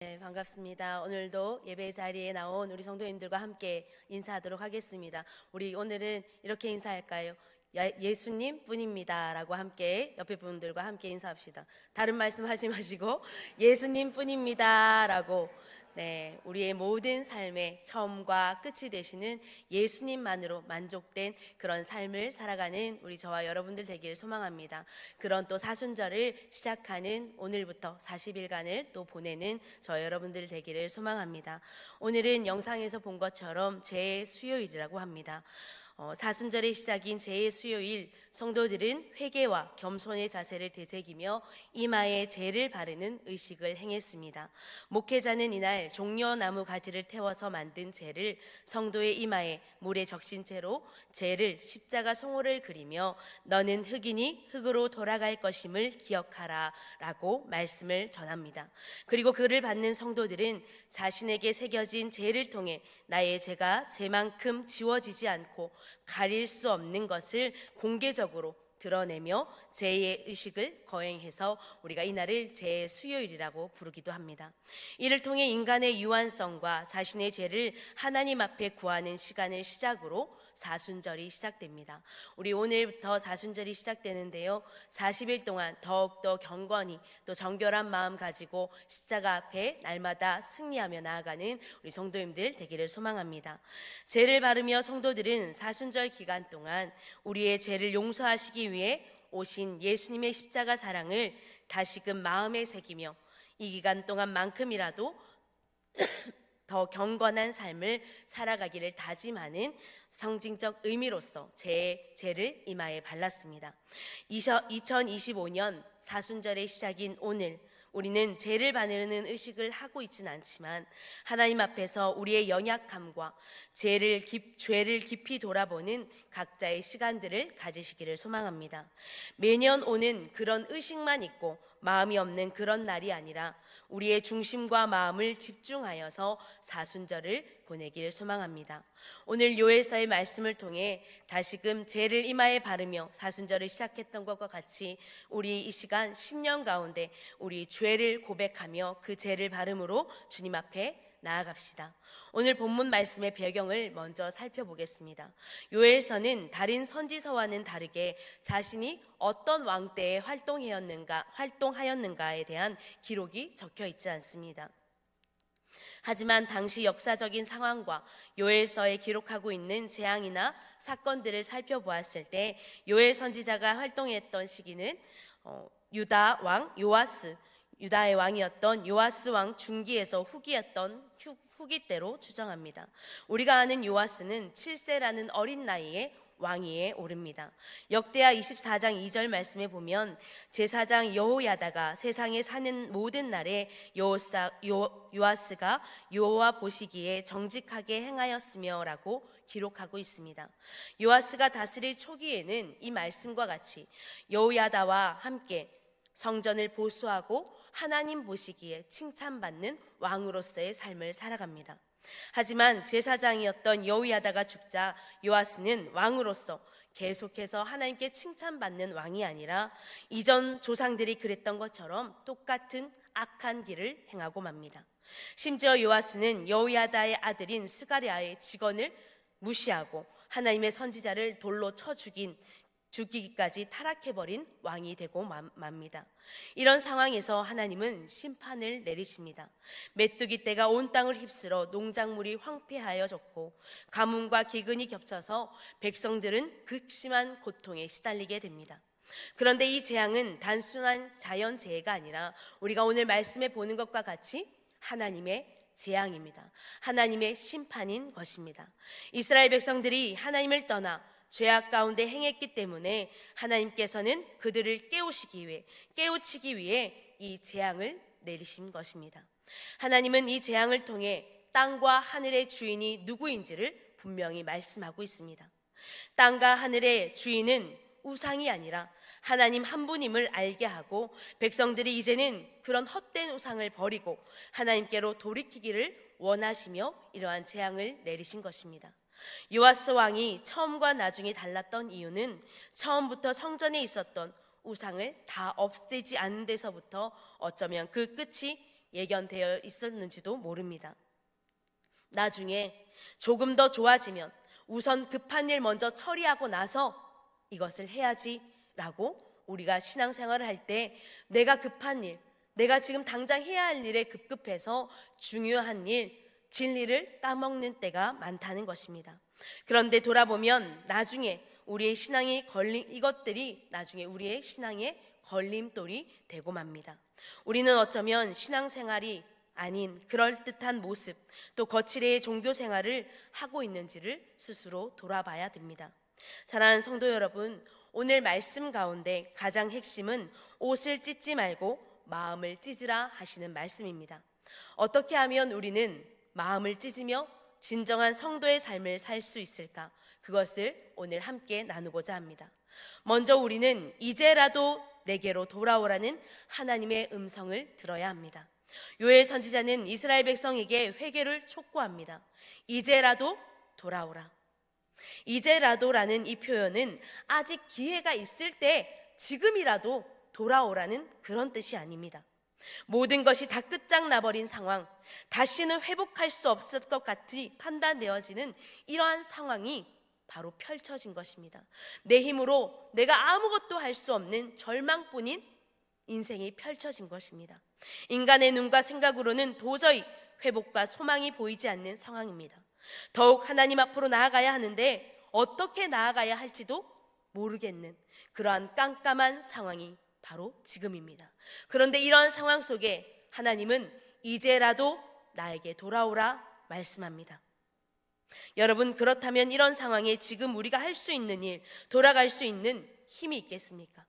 네, 반갑습니다. 오늘도 예배 자리에 나온 우리 성도님들과 함께 인사하도록 하겠습니다. 우리 오늘은 이렇게 인사할까요? 예수님 뿐입니다 라고 함께 옆에 분들과 함께 인사합시다. 다른 말씀 하지 마시고 예수님 뿐입니다 라고. 네, 우리의 모든 삶의 처음과 끝이 되시는 예수님만으로 만족된 그런 삶을 살아가는 우리 저와 여러분들 되기를 소망합니다. 그런 또 사순절을 시작하는 오늘부터 40일간을 또 보내는 저 여러분들 되기를 소망합니다. 오늘은 영상에서 본 것처럼 제수요일이라고 합니다. 사순절의 시작인 제수요일, 성도들은 회개와 겸손의 자세를 되새기며 이마에 제를 바르는 의식을 행했습니다. 목회자는 이날 종려나무 가지를 태워서 만든 제를 성도의 이마에 물에 적신 채로 제를 십자가 송호를 그리며 너는 흙이니 흙으로 돌아갈 것임을 기억하라 라고 말씀을 전합니다. 그리고 그를 받는 성도들은 자신에게 새겨진 제를 통해 나의 죄가 제만큼 지워지지 않고 가릴 수 없는 것을 공개적으로 드러내며 제의 의식을 거행해서 우리가 이날을 제수요일이라고 부르기도 합니다. 이를 통해 인간의 유한성과 자신의 죄를 하나님 앞에 구하는 시간을 시작으로 사순절이 시작됩니다. 우리 오늘부터 사순절이 시작되는데요, 40일 동안 더욱더 경건히 또 정결한 마음 가지고 십자가 앞에 날마다 승리하며 나아가는 우리 성도님들 되기를 소망합니다. 죄를 바르며 성도들은 사순절 기간 동안 우리의 죄를 용서하시기 위해 오신 예수님의 십자가 사랑을 다시금 마음에 새기며 이 기간 동안만큼이라도 더 경건한 삶을 살아가기를 다짐하는 상징적 의미로서 제를 이마에 발랐습니다. 2025년 사순절의 시작인 오늘, 우리는 죄를 바르는 의식을 하고 있지는 않지만 하나님 앞에서 우리의 연약함과 죄를 깊이 돌아보는 각자의 시간들을 가지시기를 소망합니다. 매년 오는 그런 의식만 있고 마음이 없는 그런 날이 아니라 우리의 중심과 마음을 집중하여서 사순절을 보내기를 소망합니다. 오늘 요엘서의 말씀을 통해 다시금 죄를 이마에 바르며 사순절을 시작했던 것과 같이 우리 이 시간 10년 가운데 우리 죄를 고백하며 그 죄를 바름으로 주님 앞에 나아갑시다. 오늘 본문 말씀의 배경을 먼저 살펴보겠습니다. 요엘서는 다른 선지서와는 다르게 자신이 어떤 왕 때에 활동하였는가에 대한 기록이 적혀 있지 않습니다. 하지만 당시 역사적인 상황과 요엘서에 기록하고 있는 재앙이나 사건들을 살펴보았을 때 요엘 선지자가 활동했던 시기는 유다의 왕이었던 요아스 왕 중기에서 후기 때로 추정합니다. 우리가 아는 요아스는 7세라는 어린 나이에 왕위에 오릅니다. 역대하 24장 2절 말씀에 보면 제사장 여호야다가 세상에 사는 모든 날에 요아스가 여호와 보시기에 정직하게 행하였으며 라고 기록하고 있습니다. 요아스가 다스릴 초기에는 이 말씀과 같이 여호야다와 함께 성전을 보수하고 하나님 보시기에 칭찬받는 왕으로서의 삶을 살아갑니다. 하지만 제사장이었던 여호야다가 죽자 요아스는 왕으로서 계속해서 하나님께 칭찬받는 왕이 아니라 이전 조상들이 그랬던 것처럼 똑같은 악한 길을 행하고 맙니다. 심지어 요아스는 여호야다의 아들인 스가랴의 직언을 무시하고 하나님의 선지자를 돌로 쳐 죽이기까지 타락해버린 왕이 되고 맙니다. 이런 상황에서 하나님은 심판을 내리십니다. 메뚜기 떼가 온 땅을 휩쓸어 농작물이 황폐하여졌고 가뭄과 기근이 겹쳐서 백성들은 극심한 고통에 시달리게 됩니다. 그런데 이 재앙은 단순한 자연재해가 아니라 우리가 오늘 말씀에 보는 것과 같이 하나님의 재앙입니다. 하나님의 심판인 것입니다. 이스라엘 백성들이 하나님을 떠나 죄악 가운데 행했기 때문에 하나님께서는 그들을 깨우치기 위해 이 재앙을 내리신 것입니다. 하나님은 이 재앙을 통해 땅과 하늘의 주인이 누구인지를 분명히 말씀하고 있습니다. 땅과 하늘의 주인은 우상이 아니라 하나님 한 분임을 알게 하고 백성들이 이제는 그런 헛된 우상을 버리고 하나님께로 돌이키기를 원하시며 이러한 재앙을 내리신 것입니다. 요아스 왕이 처음과 나중에 달랐던 이유는 처음부터 성전에 있었던 우상을 다 없애지 않은 데서부터 어쩌면 그 끝이 예견되어 있었는지도 모릅니다. 나중에 조금 더 좋아지면 우선 급한 일 먼저 처리하고 나서 이것을 해야지라고 우리가 신앙생활을 할 때 내가 급한 일, 내가 지금 당장 해야 할 일에 급급해서 중요한 일, 진리를 까먹는 때가 많다는 것입니다. 그런데 돌아보면 나중에 우리의 신앙이 이것들이 나중에 우리의 신앙의 걸림돌이 되고 맙니다. 우리는 어쩌면 신앙생활이 아닌 그럴듯한 모습, 또 거칠의 종교 생활을 하고 있는지를 스스로 돌아봐야 됩니다. 사랑하는 성도 여러분, 오늘 말씀 가운데 가장 핵심은 옷을 찢지 말고 마음을 찢으라 하시는 말씀입니다. 어떻게 하면 우리는 마음을 찢으며 진정한 성도의 삶을 살 수 있을까? 그것을 오늘 함께 나누고자 합니다. 먼저 우리는 이제라도 내게로 돌아오라는 하나님의 음성을 들어야 합니다. 요엘 선지자는 이스라엘 백성에게 회개를 촉구합니다. 이제라도 돌아오라. 이제라도라는 이 표현은 아직 기회가 있을 때 지금이라도 돌아오라는 그런 뜻이 아닙니다. 모든 것이 다 끝장나버린 상황, 다시는 회복할 수 없을 것 같이 판단되어지는 이러한 상황이 바로 펼쳐진 것입니다. 내 힘으로 내가 아무것도 할 수 없는 절망뿐인 인생이 펼쳐진 것입니다. 인간의 눈과 생각으로는 도저히 회복과 소망이 보이지 않는 상황입니다. 더욱 하나님 앞으로 나아가야 하는데 어떻게 나아가야 할지도 모르겠는 그러한 깜깜한 상황이 바로 지금입니다. 그런데 이러한 상황 속에 하나님은 이제라도 나에게 돌아오라 말씀합니다. 여러분, 그렇다면 이런 상황에 지금 우리가 할 수 있는 일, 돌아갈 수 있는 힘이 있겠습니까?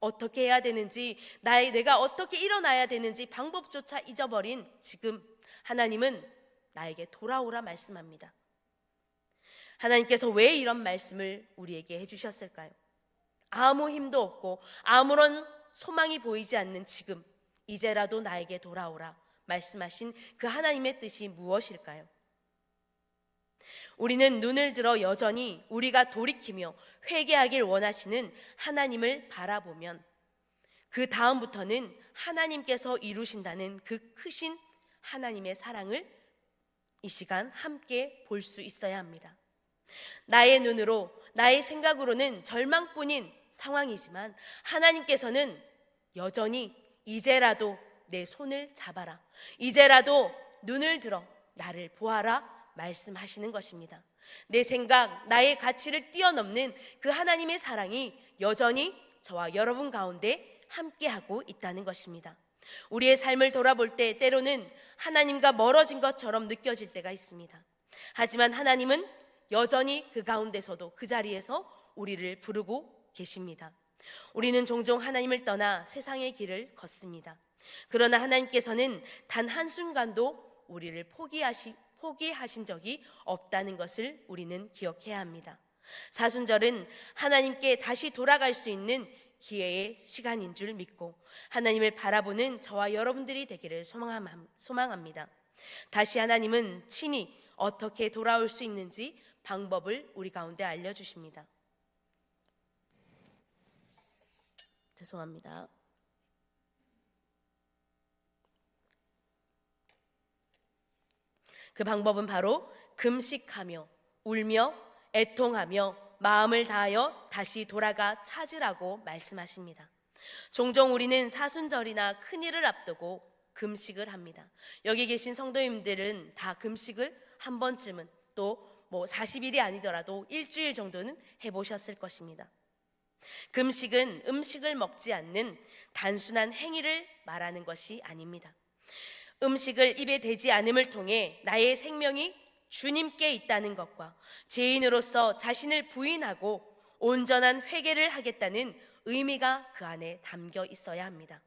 어떻게 해야 되는지, 내가 어떻게 일어나야 되는지 방법조차 잊어버린 지금 하나님은 나에게 돌아오라 말씀합니다. 하나님께서 왜 이런 말씀을 우리에게 해주셨을까요? 아무 힘도 없고 아무런 소망이 보이지 않는 지금, 이제라도 나에게 돌아오라 말씀하신 그 하나님의 뜻이 무엇일까요? 우리는 눈을 들어 여전히 우리가 돌이키며 회개하길 원하시는 하나님을 바라보면 그 다음부터는 하나님께서 이루신다는 그 크신 하나님의 사랑을 이 시간 함께 볼 수 있어야 합니다. 나의 눈으로, 나의 생각으로는 절망뿐인 상황이지만 하나님께서는 여전히 이제라도 내 손을 잡아라, 이제라도 눈을 들어 나를 보아라 말씀하시는 것입니다. 내 생각, 나의 가치를 뛰어넘는 그 하나님의 사랑이 여전히 저와 여러분 가운데 함께하고 있다는 것입니다. 우리의 삶을 돌아볼 때 때로는 하나님과 멀어진 것처럼 느껴질 때가 있습니다. 하지만 하나님은 여전히 그 가운데서도 그 자리에서 우리를 부르고 계십니다. 우리는 종종 하나님을 떠나 세상의 길을 걷습니다. 그러나 하나님께서는 단 한순간도 우리를 포기하신 적이 없다는 것을 우리는 기억해야 합니다. 사순절은 하나님께 다시 돌아갈 수 있는 기회의 시간인 줄 믿고 하나님을 바라보는 저와 여러분들이 되기를 소망합니다. 다시 하나님은 친히 어떻게 돌아올 수 있는지 방법을 우리 가운데 알려주십니다. 죄송합니다. 그 방법은 바로 금식하며 울며 애통하며 마음을 다하여 다시 돌아가 찾으라고 말씀하십니다. 종종 우리는 사순절이나 큰일을 앞두고 금식을 합니다. 여기 계신 성도님들은 다 금식을 한 번쯤은, 또 40일이 아니더라도 일주일 정도는 해보셨을 것입니다. 금식은 음식을 먹지 않는 단순한 행위를 말하는 것이 아닙니다. 음식을 입에 대지 않음을 통해 나의 생명이 주님께 있다는 것과 죄인으로서 자신을 부인하고 온전한 회개를 하겠다는 의미가 그 안에 담겨 있어야 합니다.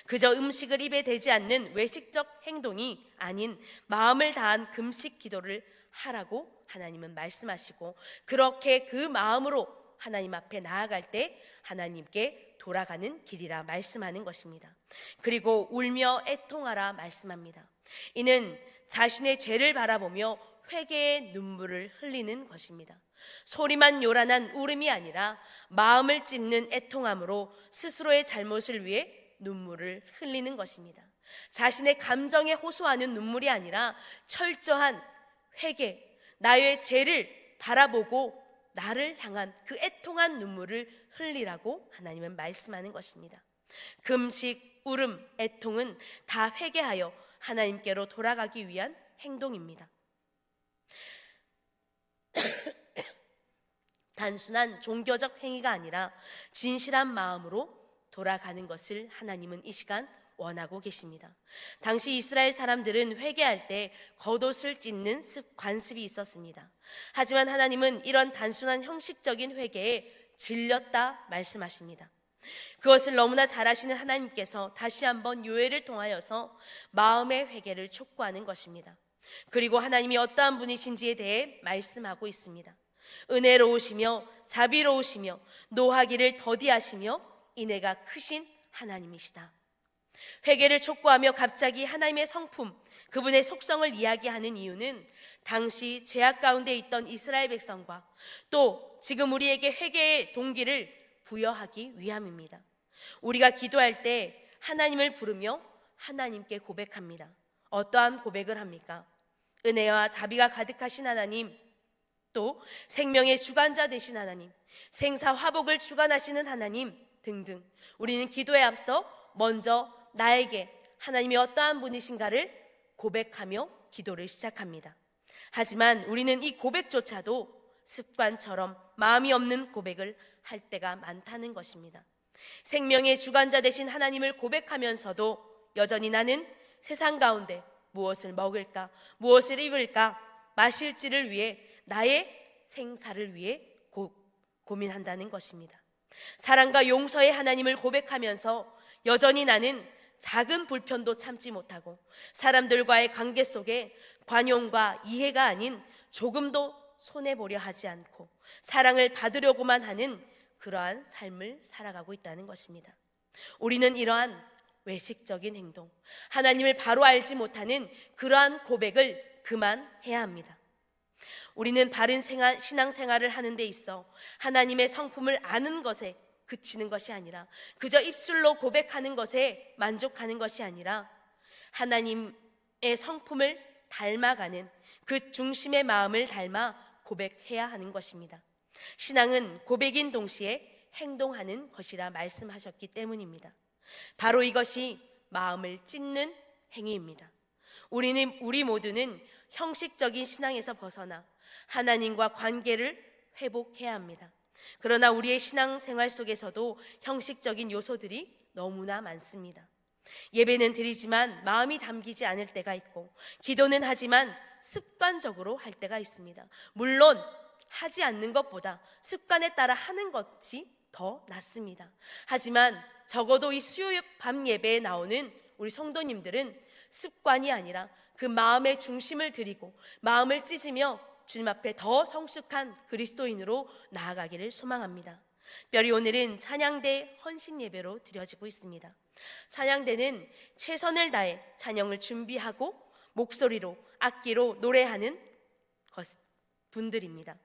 그저 음식을 입에 대지 않는 외식적 행동이 아닌 마음을 다한 금식 기도를 하라고 하나님은 말씀하시고, 그렇게 그 마음으로 하나님 앞에 나아갈 때 하나님께 돌아가는 길이라 말씀하는 것입니다. 그리고 울며 애통하라 말씀합니다. 이는 자신의 죄를 바라보며 회개의 눈물을 흘리는 것입니다. 소리만 요란한 울음이 아니라 마음을 찢는 애통함으로 스스로의 잘못을 위해 눈물을 흘리는 것입니다. 자신의 감정에 호소하는 눈물이 아니라 철저한 회개, 나의 죄를 바라보고 나를 향한 그 애통한 눈물을 흘리라고 하나님은 말씀하는 것입니다. 금식, 울음, 애통은 다 회개하여 하나님께로 돌아가기 위한 행동입니다. 단순한 종교적 행위가 아니라 진실한 마음으로 돌아가는 것을 하나님은 이 시간 원하고 계십니다. 당시 이스라엘 사람들은 회개할 때 겉옷을 찢는 관습이 있었습니다. 하지만 하나님은 이런 단순한 형식적인 회개에 질렸다 말씀하십니다. 그것을 너무나 잘 아시는 하나님께서 다시 한번 요엘을 통하여서 마음의 회개를 촉구하는 것입니다. 그리고 하나님이 어떠한 분이신지에 대해 말씀하고 있습니다. 은혜로우시며 자비로우시며 노하기를 더디하시며 인애가 크신 하나님이시다. 회개를 촉구하며 갑자기 하나님의 성품, 그분의 속성을 이야기하는 이유는 당시 죄악 가운데 있던 이스라엘 백성과 또 지금 우리에게 회개의 동기를 부여하기 위함입니다. 우리가 기도할 때 하나님을 부르며 하나님께 고백합니다. 어떠한 고백을 합니까? 은혜와 자비가 가득하신 하나님, 또 생명의 주관자 되신 하나님, 생사 화복을 주관하시는 하나님 등등, 우리는 기도에 앞서 먼저 나에게 하나님이 어떠한 분이신가를 고백하며 기도를 시작합니다. 하지만 우리는 이 고백조차도 습관처럼 마음이 없는 고백을 할 때가 많다는 것입니다. 생명의 주관자 되신 하나님을 고백하면서도 여전히 나는 세상 가운데 무엇을 먹을까, 무엇을 입을까, 마실지를 위해 나의 생사를 위해 고민한다는 것입니다. 사랑과 용서의 하나님을 고백하면서 여전히 나는 작은 불편도 참지 못하고 사람들과의 관계 속에 관용과 이해가 아닌 조금도 손해보려 하지 않고 사랑을 받으려고만 하는 그러한 삶을 살아가고 있다는 것입니다. 우리는 이러한 외식적인 행동, 하나님을 바로 알지 못하는 그러한 고백을 그만해야 합니다. 우리는 바른 신앙생활을 하는 데 있어 하나님의 성품을 아는 것에 그치는 것이 아니라, 그저 입술로 고백하는 것에 만족하는 것이 아니라 하나님의 성품을 닮아가는 그 중심의 마음을 닮아 고백해야 하는 것입니다. 신앙은 고백인 동시에 행동하는 것이라 말씀하셨기 때문입니다. 바로 이것이 마음을 찢는 행위입니다. 우리 모두는 형식적인 신앙에서 벗어나 하나님과 관계를 회복해야 합니다. 그러나 우리의 신앙생활 속에서도 형식적인 요소들이 너무나 많습니다. 예배는 드리지만 마음이 담기지 않을 때가 있고, 기도는 하지만 습관적으로 할 때가 있습니다. 물론 하지 않는 것보다 습관에 따라 하는 것이 더 낫습니다. 하지만 적어도 이 수요 밤 예배에 나오는 우리 성도님들은 습관이 아니라 그 마음의 중심을 드리고 마음을 찢으며 주님 앞에 더 성숙한 그리스도인으로 나아가기를 소망합니다. 특별히 오늘은 찬양대 헌신 예배로 드려지고 있습니다. 찬양대는 최선을 다해 찬양을 준비하고 목소리로 악기로 노래하는 분들입니다.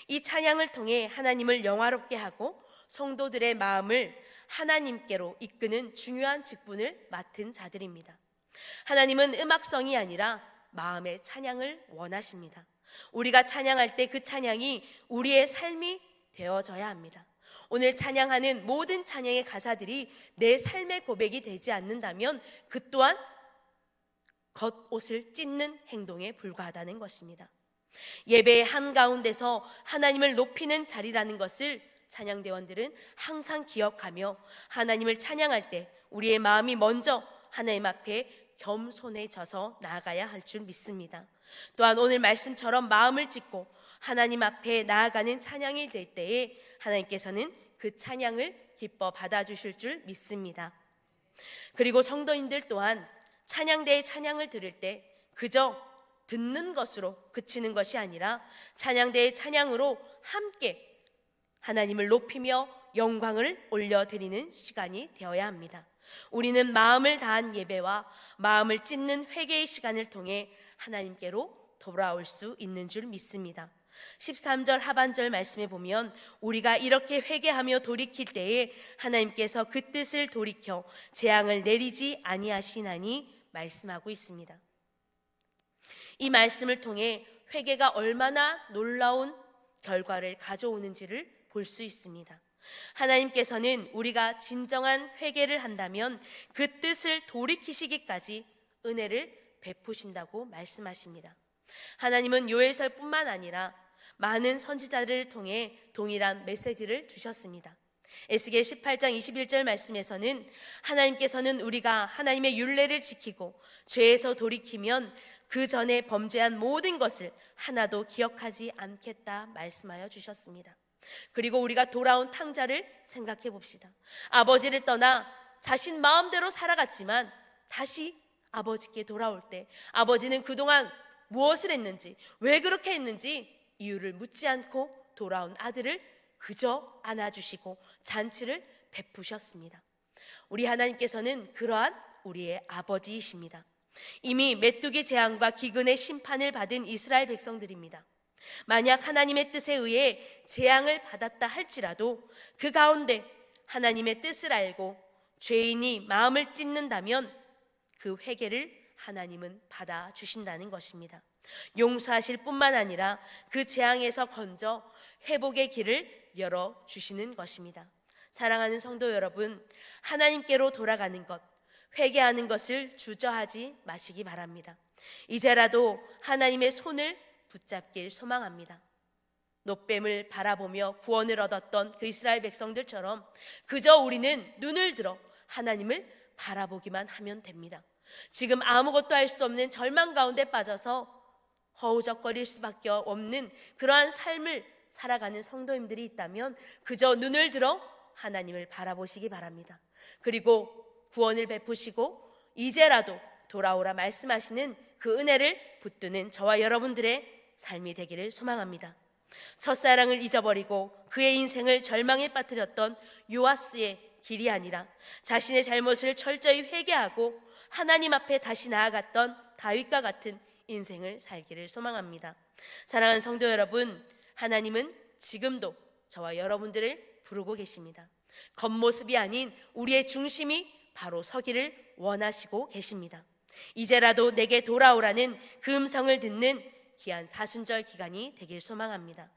이 찬양을 통해 하나님을 영화롭게 하고 성도들의 마음을 하나님께로 이끄는 중요한 직분을 맡은 자들입니다. 하나님은 음악성이 아니라 마음의 찬양을 원하십니다. 우리가 찬양할 때 그 찬양이 우리의 삶이 되어져야 합니다. 오늘 찬양하는 모든 찬양의 가사들이 내 삶의 고백이 되지 않는다면 그 또한 겉옷을 찢는 행동에 불과하다는 것입니다. 예배의 한가운데서 하나님을 높이는 자리라는 것을 찬양대원들은 항상 기억하며 하나님을 찬양할 때 우리의 마음이 먼저 하나님 앞에 겸손해져서 나아가야 할 줄 믿습니다. 또한 오늘 말씀처럼 마음을 찢고 하나님 앞에 나아가는 찬양이 될 때에 하나님께서는 그 찬양을 기뻐 받아주실 줄 믿습니다. 그리고 성도인들 또한 찬양대의 찬양을 들을 때 그저 듣는 것으로 그치는 것이 아니라 찬양대의 찬양으로 함께 하나님을 높이며 영광을 올려드리는 시간이 되어야 합니다. 우리는 마음을 다한 예배와 마음을 찢는 회개의 시간을 통해 하나님께로 돌아올 수 있는 줄 믿습니다. 13절 하반절 말씀에 보면 우리가 이렇게 회개하며 돌이킬 때에 하나님께서 그 뜻을 돌이켜 재앙을 내리지 아니하시나니 말씀하고 있습니다. 이 말씀을 통해 회개가 얼마나 놀라운 결과를 가져오는지를 볼 수 있습니다. 하나님께서는 우리가 진정한 회개를 한다면 그 뜻을 돌이키시기까지 은혜를 베푸신다고 말씀하십니다. 하나님은 요엘서뿐만 아니라 많은 선지자들을 통해 동일한 메시지를 주셨습니다. 에스겔 18장 21절 말씀에서는 하나님께서는 우리가 하나님의 율례를 지키고 죄에서 돌이키면 그 전에 범죄한 모든 것을 하나도 기억하지 않겠다 말씀하여 주셨습니다. 그리고 우리가 돌아온 탕자를 생각해 봅시다. 아버지를 떠나 자신 마음대로 살아갔지만 다시 아버지께 돌아올 때 아버지는 그동안 무엇을 했는지, 왜 그렇게 했는지 이유를 묻지 않고 돌아온 아들을 그저 안아주시고 잔치를 베푸셨습니다. 우리 하나님께서는 그러한 우리의 아버지이십니다. 이미 메뚜기 재앙과 기근의 심판을 받은 이스라엘 백성들입니다. 만약 하나님의 뜻에 의해 재앙을 받았다 할지라도 그 가운데 하나님의 뜻을 알고 죄인이 마음을 찢는다면 그 회개를 하나님은 받아주신다는 것입니다. 용서하실 뿐만 아니라 그 재앙에서 건져 회복의 길을 열어주시는 것입니다. 사랑하는 성도 여러분, 하나님께로 돌아가는 것, 회개하는 것을 주저하지 마시기 바랍니다. 이제라도 하나님의 손을 붙잡길 소망합니다. 놋뱀을 바라보며 구원을 얻었던 그 이스라엘 백성들처럼 그저 우리는 눈을 들어 하나님을 바라보기만 하면 됩니다. 지금 아무것도 할 수 없는 절망 가운데 빠져서 허우적거릴 수밖에 없는 그러한 삶을 살아가는 성도님들이 있다면 그저 눈을 들어 하나님을 바라보시기 바랍니다. 그리고 구원을 베푸시고 이제라도 돌아오라 말씀하시는 그 은혜를 붙드는 저와 여러분들의 삶이 되기를 소망합니다. 첫사랑을 잊어버리고 그의 인생을 절망에 빠뜨렸던 요아스의 길이 아니라 자신의 잘못을 철저히 회개하고 하나님 앞에 다시 나아갔던 다윗과 같은 인생을 살기를 소망합니다. 사랑하는 성도 여러분, 하나님은 지금도 저와 여러분들을 부르고 계십니다. 겉모습이 아닌 우리의 중심이 바로 서기를 원하시고 계십니다. 이제라도 내게 돌아오라는 그 음성을 듣는 귀한 사순절 기간이 되길 소망합니다.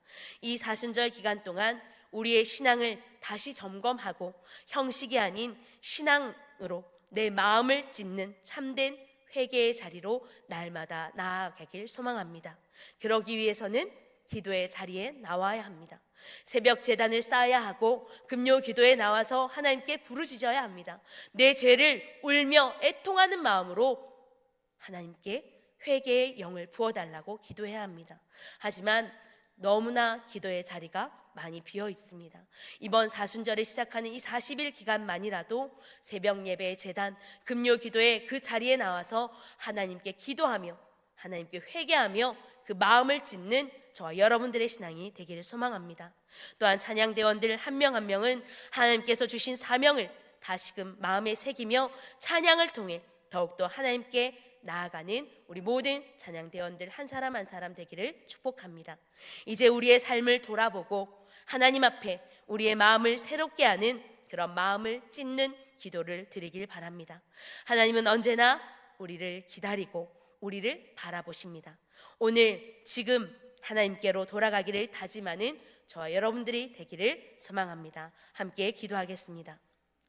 이 사순절 기간 동안 우리의 신앙을 다시 점검하고 형식이 아닌 신앙으로 내 마음을 찢는 참된 회개의 자리로 날마다 나아가길 소망합니다. 그러기 위해서는 기도의 자리에 나와야 합니다. 새벽 제단을 쌓아야 하고 금요 기도에 나와서 하나님께 부르짖어야 합니다. 내 죄를 울며 애통하는 마음으로 하나님께 회개의 영을 부어달라고 기도해야 합니다. 하지만 너무나 기도의 자리가 많이 비어 있습니다. 이번 사순절을 시작하는 이 40일 기간만이라도 새벽 예배의 제단, 금요 기도의 그 자리에 나와서 하나님께 기도하며 하나님께 회개하며 그 마음을 찢는 저와 여러분들의 신앙이 되기를 소망합니다. 또한 찬양대원들 한 명 한 명은 하나님께서 주신 사명을 다시금 마음에 새기며 찬양을 통해 더욱더 하나님께 나아가는 우리 모든 찬양대원들 한 사람 한 사람 되기를 축복합니다. 이제 우리의 삶을 돌아보고 하나님 앞에 우리의 마음을 새롭게 하는 그런 마음을 찢는 기도를 드리길 바랍니다. 하나님은 언제나 우리를 기다리고 우리를 바라보십니다. 오늘 지금 하나님께로 돌아가기를 다짐하는 저와 여러분들이 되기를 소망합니다. 함께 기도하겠습니다.